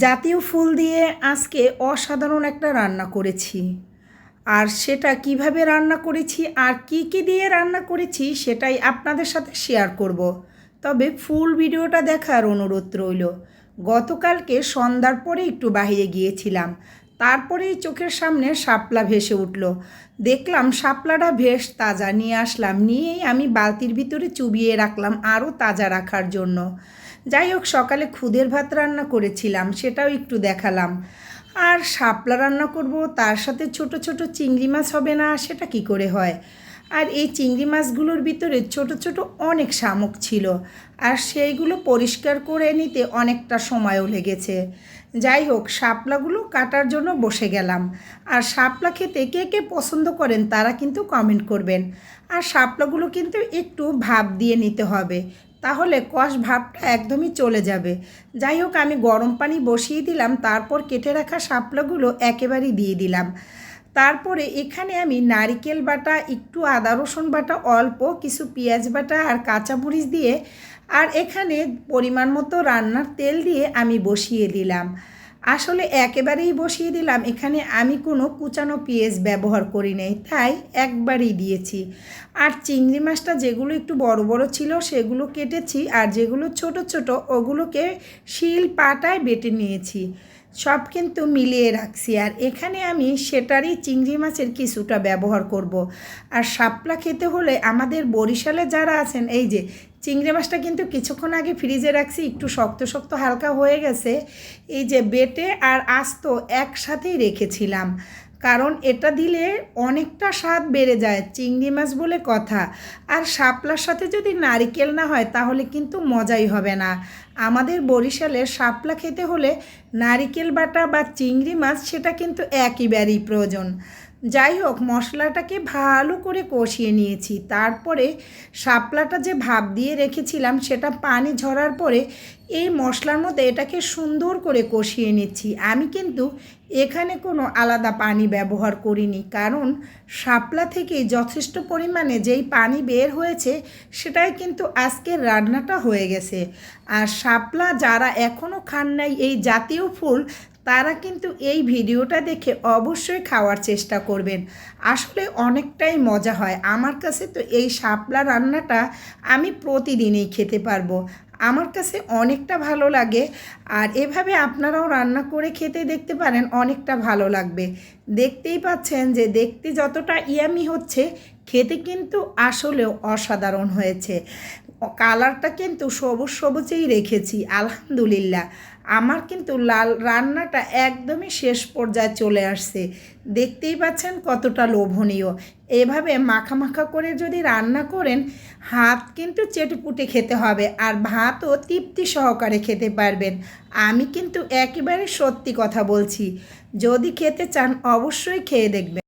জাতীয় ফুল দিয়ে আজকে অসাধারণ একটা রান্না করেছি। আর সেটা কিভাবে রান্না করেছি আর কি কি দিয়ে রান্না করেছি সেটাই আপনাদের সাথে শেয়ার করব। তবে ফুল ভিডিওটা দেখার অনুরোধ রইল। গতকালকে সন্ধ্যার পরে একটু বাইরে গিয়েছিলাম, তারপরেই চোখের সামনে শাপলা ভেসে উঠল। দেখলাম শাপলাটা বেশ তাজা, নিয়ে আসলাম, নিয়েই আমি বালতির ভিতরে চুবিয়ে রাখলাম আরও তাজা রাখার জন্য। যাই হোক, সকালে খুদের ভাত রান্না করেছিলাম, সেটাও একটু দেখালাম। আর শাপলা রান্না করব, তার সাথে ছোট ছোট চিংড়ি মাছ হবে না, সেটা কি করে হয়। আর এই চিংড়ি মাছগুলোর ভিতরে ছোট ছোট অনেক শামুক ছিল, আর সেইগুলো পরিষ্কার করে নিতে অনেকটা সময়ও লেগেছে। যাই হোক, শাপলাগুলো কাটার জন্য বসে গেলাম। আর শাপলা খেতে কে কে পছন্দ করেন তারা কিন্তু কমেন্ট করবেন। আর শাপলাগুলো কিন্তু একটু ভাপ দিয়ে নিতে হবে, তাহলে কষ ভাবটা একদমই চলে যাবে। যাই হোক, আমি গরম পানি বসিয়ে দিলাম, তারপর কেটে রাখা শাপলাগুলো একেবারেই দিয়ে দিলাম। তারপরে এখানে আমি নারিকেল বাটা, একটু আদা রসুন বাটা, অল্প কিছু পেঁয়াজ বাটা আর কাঁচামরিচ দিয়ে, আর এখানে পরিমাণ মতো রান্নার তেল দিয়ে আমি বসিয়ে দিলাম। আসলে একেবারেই বসিয়ে দিলাম, এখানে আমি কোনো কুচানো পেঁয়াজ ব্যবহার করি নাই, তাই একবারেই দিয়েছি। আর চিংড়ি মাছটা যেগুলো একটু বড় বড় ছিল সেগুলো কেটেছি, আর যেগুলো ছোট ছোট ওগুলোকে শিল পাটায় বেটে নিয়েছি। সব কিন্তু মিলিয়ে রাখছি। আর এখানে আমি সেটারই চিংড়ি মাছের কিছুটা ব্যবহার করব। আর শাপলা খেতে হলে আমাদের বরিশালে যারা আছেন, এই যে চিংড়ি মাছটা কিন্তু কিছুক্ষণ আগে ফ্রিজে রাখছি, একটু শক্ত শক্ত হালকা হয়ে গেছে। এই যে বেটে আর আস্ত একসাথেই রেখেছিলাম, কারণ এটা দিলে অনেকটা স্বাদ বেড়ে যায়, চিংড়ি মাছ বলে কথা। আর শাপলার সাথে যদি নারিকেল না হয় তাহলে কিন্তু মজাই হবে না। আমাদের বরিশালের শাপলা খেতে হলে নারিকেল বাটা বা চিংড়ি মাছ সেটা কিন্তু একেবারেই প্রয়োজন। যাই হোক, মশলাটাকে ভালো করে কষিয়ে নিয়েছি। তারপরে শাপলাটা যে ভাপ দিয়ে রেখেছিলাম সেটা পানি ঝরার পরে এই মশলার মধ্যে এটাকে সুন্দর করে কষিয়ে নিচ্ছি। আমি কিন্তু এখানে কোনো আলাদা পানি ব্যবহার করিনি, কারণ শাপলা থেকে যথেষ্ট পরিমাণে যেই পানি বের হয়েছে সেটাই কিন্তু আজকের রান্নাটা হয়ে গেছে। আর শাপলা যারা এখনও খান নাই, এই জাতীয় ফুল, তারা কিন্তু এই ভিডিওটা দেখে অবশ্যই খাওয়ার চেষ্টা করবেন। আসলে অনেকটাই মজা হয়। আমার কাছে তো এই শাপলা রান্নাটা আমি প্রতিদিনই খেতে পারবো, আমার কাছে অনেকটা ভালো লাগে। আর এভাবে আপনারাও রান্না করে খেতে দেখতে পারেন, অনেকটা ভালো লাগবে। দেখতেই পাচ্ছেন যে দেখতে যতটা ইয়ামি হচ্ছে, খেতে কিন্তু আসলেও অসাধারণ হয়েছে। কালারটা কিন্তু সবুজ সবুজেই রেখেছি, আলহামদুলিল্লাহ। আমার কিন্তু লাল রান্নাটা একদমই শেষ পর্যায়ে চলে আসছে। দেখতেই পাচ্ছেন কতটা লোভনীয়। এভাবে মাখা মাখা করে যদি রান্না করেন, হাত কিন্তু চেটেপুটে খেতে হবে, আর ভাতও তৃপ্তি সহকারে খেতে পারবেন। আমি কিন্তু একেবারে সত্যি কথা বলছি। যদি খেতে চান অবশ্যই খেয়ে দেখবেন।